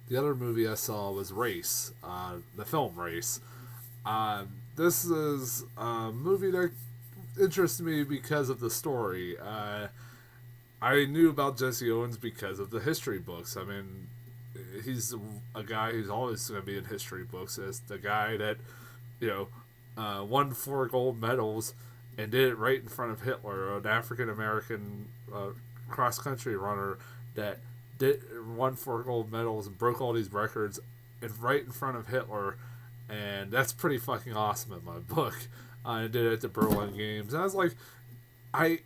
the other movie I saw was Race, the film Race. This is a movie that interests me because of the story. I knew about Jesse Owens because of the history books. I mean, he's a guy who's always going to be in history books as the guy that, you know, won 4 gold medals and did it right in front of Hitler, an African American cross country runner that did won 4 gold medals and broke all these records and right in front of Hitler, and that's pretty fucking awesome in my book. I did it at the Berlin Games, and I was like, I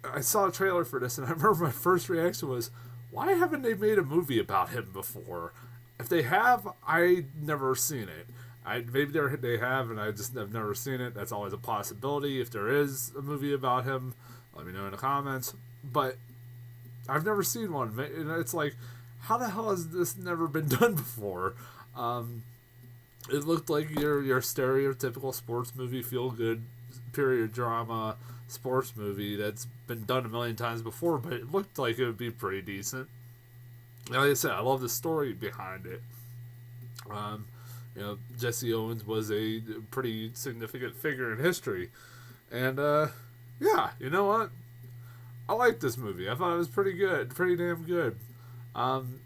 I saw a trailer for this, and I remember my first reaction was, why haven't they made a movie about him before? If they have, I never seen it. Maybe they have, and I just have never seen it. That's always a possibility. If there is a movie about him, let me know in the comments. But I've never seen one. And it's like, how the hell has this never been done before? It looked like your stereotypical sports movie, feel good period drama sports movie that's been done a million times before, but it looked like it would be pretty decent. Like I said, I love the story behind it. Um, Jesse Owens was a pretty significant figure in history, and yeah, you know what? I liked this movie. I thought it was pretty good, pretty damn good. Um,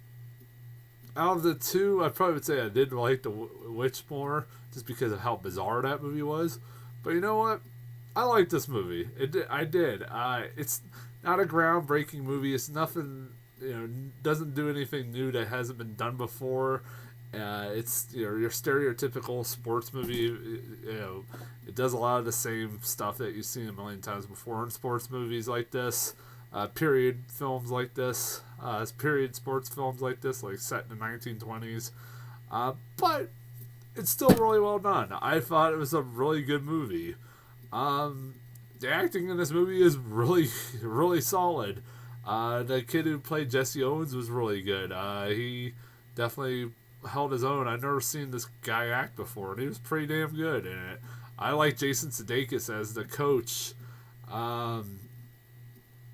Out of the two, I probably would say I did like the Witch more, just because of how bizarre that movie was. But you know what? I liked this movie. I did. It's not a groundbreaking movie. It's nothing. Doesn't do anything new that hasn't been done before. It's your stereotypical sports movie. It does a lot of the same stuff that you've seen a million times before in sports movies like this. Period films like this, period sports films like this, like set in the 1920s. But it's still really well done. I thought it was a really good movie. The acting in this movie is really, really solid. The kid who played Jesse Owens was really good. He definitely held his own. I've never seen this guy act before, and he was pretty damn good in it. I like Jason Sudeikis as the coach.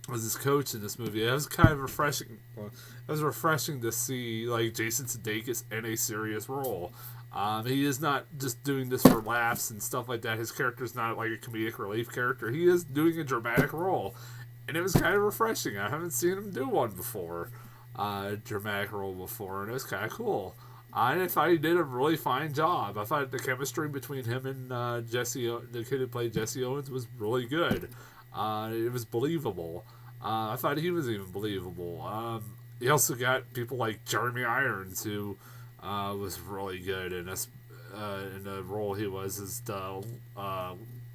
Was his coach in this movie. It was kind of refreshing. It was refreshing to see like Jason Sudeikis in a serious role. He is not just doing this for laughs and stuff like that. His character's not like a comedic relief character. He is doing a dramatic role, and it was kind of refreshing. I haven't seen him do one before, dramatic role before, and it was kind of cool. I thought he did a really fine job. I thought the chemistry between him and the kid who played Jesse Owens, was really good. It was believable. I thought he was even believable. You also got people like Jeremy Irons, who was really good in this in the role he was as the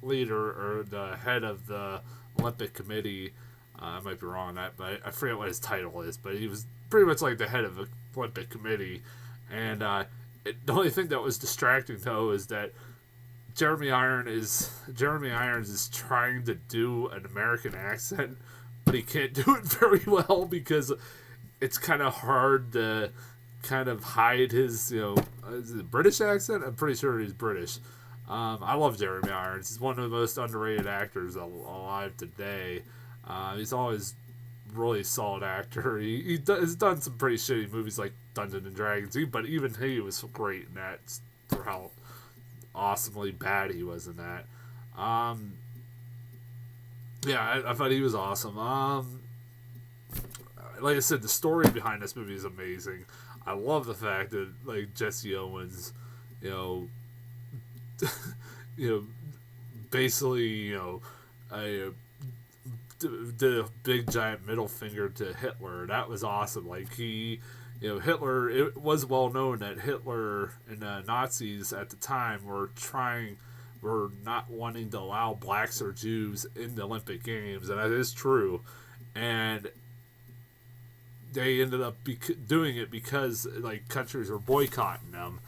leader or the head of the Olympic Committee. I might be wrong on that, but I forget what his title is. But he was pretty much like the head of the Olympic Committee. And the only thing that was distracting though is that Jeremy Irons is trying to do an American accent, but he can't do it very well because it's kind of hard to kind of hide his, is it a British accent? I'm pretty sure he's British. I love Jeremy Irons. He's one of the most underrated actors alive today. He's always really solid actor. He's done some pretty shitty movies like Dungeons and Dragons, but even he was great in that for how awesomely bad he was in that. Yeah, I thought he was awesome. Like I said, the story behind this movie is amazing. I love the fact that like Jesse Owens, you know, you know, basically, did a big giant middle finger to Hitler. That was awesome. Like Hitler. It was well known that Hitler and the Nazis at the time were not wanting to allow blacks or Jews in the Olympic Games, and that is true. And they ended up doing it because like countries were boycotting them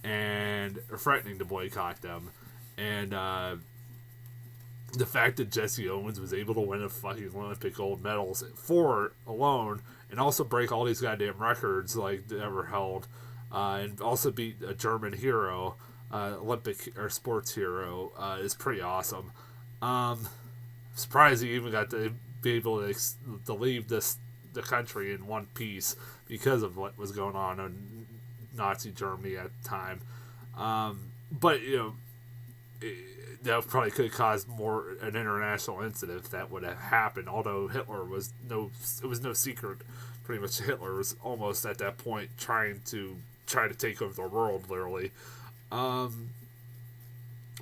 and threatening to boycott them, and the fact that Jesse Owens was able to win a fucking Olympic gold medals for alone, and also break all these goddamn records like that were held, and also beat a German hero, Olympic or sports hero, is pretty awesome. Surprised he even got to be able to leave the country in one piece because of what was going on Nazi Germany at the time. But that probably could have caused more an international incident if that would have happened. Although it was no secret. Pretty much Hitler was almost at that point trying to take over the world, literally.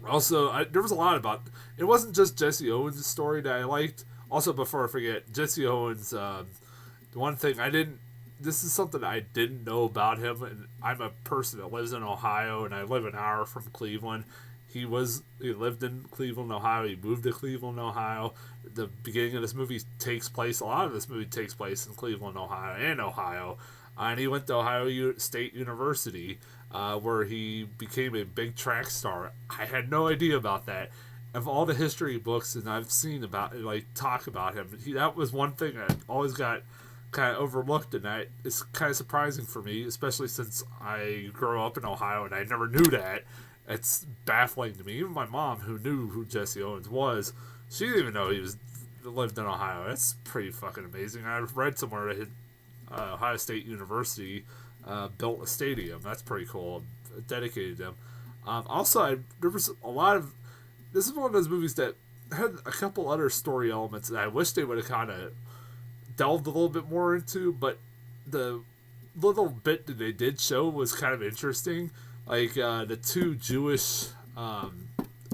Also, there was a lot about. It wasn't just Jesse Owens' story that I liked. Also, before I forget, Jesse Owens. The one thing I didn't. This is something I didn't know about him, and I'm a person that lives in Ohio, and I live an hour from Cleveland. He lived in Cleveland, Ohio. He moved to Cleveland, Ohio. The beginning of this movie takes place. A lot of this movie takes place in Cleveland, Ohio. And he went to Ohio State University, where he became a big track star. I had no idea about that. Of all the history books and I've seen about talk about him, that was one thing I always got kind of overlooked, and that is kind of surprising for me, especially since I grew up in Ohio and I never knew that. It's baffling to me. Even my mom, who knew who Jesse Owens was, she didn't even know he lived in Ohio. That's pretty fucking amazing. I read somewhere that Ohio State University built a stadium. That's pretty cool. Dedicated to him. Also, there was a lot of. This is one of those movies that had a couple other story elements that I wish they would have kind of delved a little bit more into, but the little bit that they did show was kind of interesting. Like the two Jewish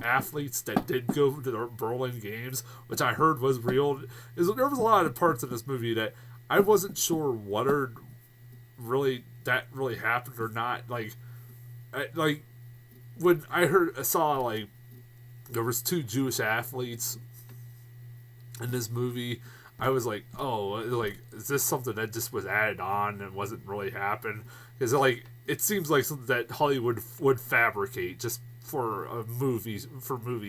athletes that did go to the Berlin Games, which I heard was real. There was a lot of parts of this movie that I wasn't sure whether really happened or not. When I saw there was two Jewish athletes in this movie, I was like, oh, is this something that just was added on and wasn't really happened? Because it seems like something that Hollywood would fabricate just for movie's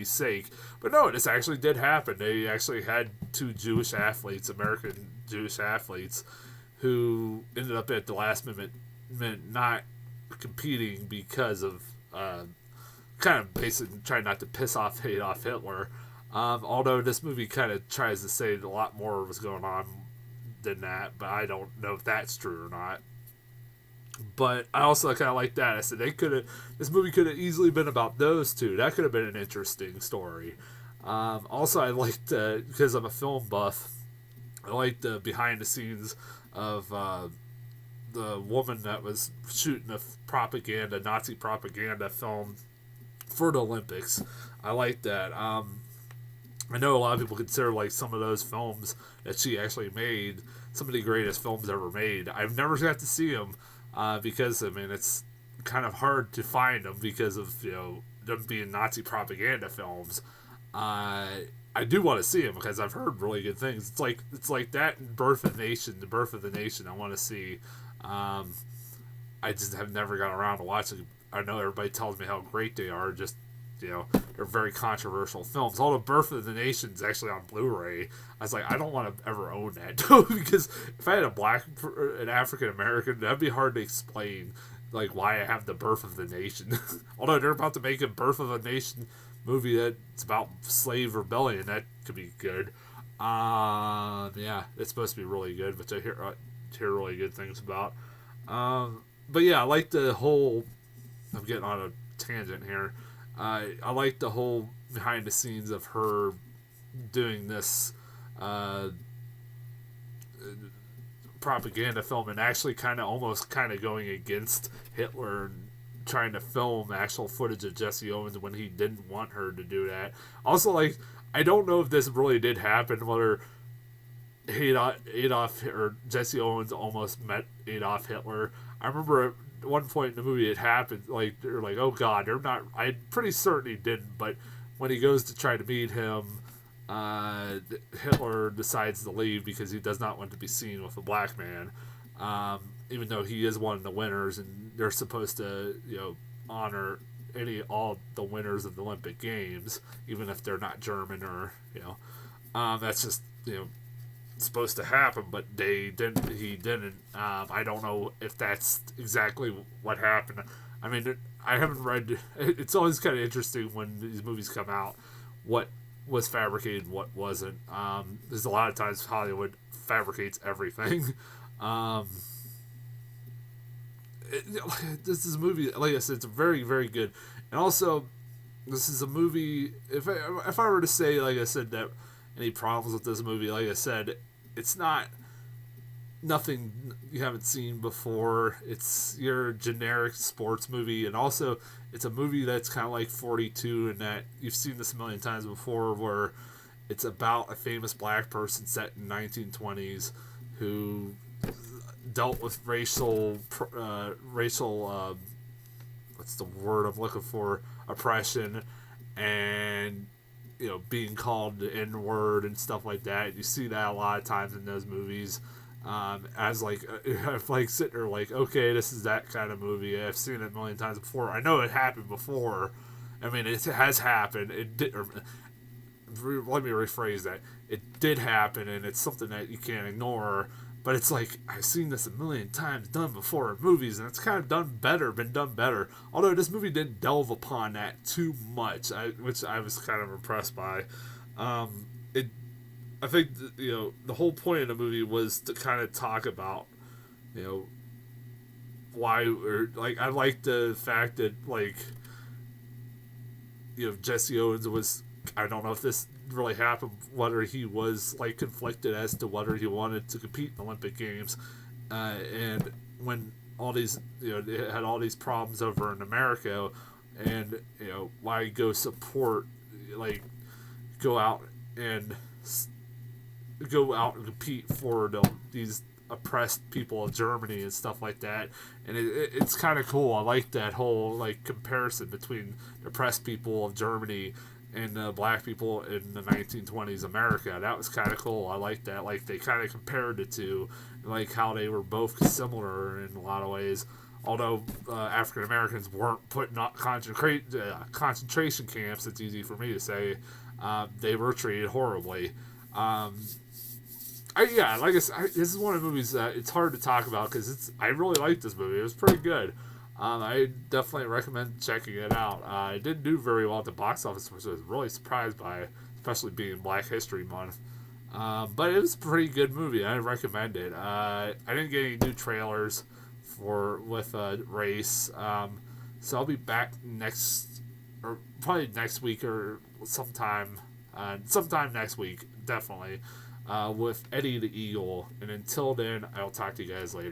sake. But no, this actually did happen. They actually had two Jewish athletes, American Jewish athletes, who ended up at the last minute not competing because of kind of basically trying not to piss off Adolf Hitler. Although this movie kind of tries to say a lot more was going on than that, but I don't know if that's true or not. But I also kind of like that. I said this movie could have easily been about those two. That could have been an interesting story. Also, I liked because I'm a film buff. I liked the behind the scenes of the woman that was shooting a Nazi propaganda film for the Olympics. I like that. I know a lot of people consider some of those films that she actually made some of the greatest films ever made. I've never got to see them because it's kind of hard to find them because of them being Nazi propaganda films. I do want to see them because I've heard really good things. It's like that and Birth of the Nation. I want to see. I just have never got around to watching. I know everybody tells me how great they are. Just they're very controversial films. Although Birth of the Nation is actually on Blu-ray, I was like, I don't want to ever own that because if I had an African American, that'd be hard to explain why I have the Birth of the Nation. Although they're about to make a Birth of a Nation movie that's about slave rebellion, that could be good. Yeah, it's supposed to be really good, which I hear really good things about. But yeah, I like the whole. I'm getting on a tangent here. I like the whole behind the scenes of her doing this propaganda film and actually almost going against Hitler and trying to film actual footage of Jesse Owens when he didn't want her to do that. Also, I don't know if this really did happen, whether Adolf or Jesse Owens almost met Adolf Hitler. I remember at one point in the movie it happened, they're like, oh god, they're not, I'm pretty certain he didn't, but when he goes to try to meet him, Hitler decides to leave because he does not want to be seen with a black man, even though he is one of the winners and they're supposed to honor all the winners of the Olympic Games, even if they're not German or that's just supposed to happen, but he didn't. I don't know if that's exactly what happened. I haven't read. It's always kind of interesting when these movies come out, what was fabricated, what wasn't. There's a lot of times Hollywood fabricates everything. this is a movie. Like I said, it's very very good, and also this is a movie. If I were to say, like I said, that any problems with this movie, like I said, it's not nothing you haven't seen before. It's your generic sports movie, and also it's a movie that's kind of like 42, in that you've seen this a million times before, where it's about a famous black person set in 1920s who dealt with racial what's the word I'm looking for, oppression, and being called the N word and stuff like that. You see that a lot of times in those movies. As like I've like sitting there like, okay, this is that kind of movie. I've seen it a million times before. I know it happened before. I mean, it has happened. It did. Let me rephrase that. It did happen, and it's something that you can't ignore. But it's like, I've seen this a million times done before in movies, and it's kind of been done better. Although this movie didn't delve upon that too much, which I was kind of impressed by. It, I think, the whole point of the movie was to kind of talk about, why, or like, I like the fact that, like, Jesse Owens was, I don't know if this really happened, whether he was like conflicted as to whether he wanted to compete in the Olympic Games, and when all these they had all these problems over in America, and why go support, like go out and compete for these oppressed people of Germany and stuff like that. And it's kind of cool. I like that whole like comparison between the oppressed people of Germany and black people in the 1920s America. That was kind of cool. I like that. Like, they kind of compared the two, like how they were both similar in a lot of ways. Although African Americans weren't put in concentration camps, it's easy for me to say, they were treated horribly. Like I said, this is one of the movies that it's hard to talk about because I really liked this movie. It was pretty good. I definitely recommend checking it out. It didn't do very well at the box office, which I was really surprised by, especially being Black History Month. But it was a pretty good movie. I recommend it. I didn't get any new trailers with Race, so I'll be back probably next week or sometime next week, definitely, with Eddie the Eagle. And until then, I'll talk to you guys later.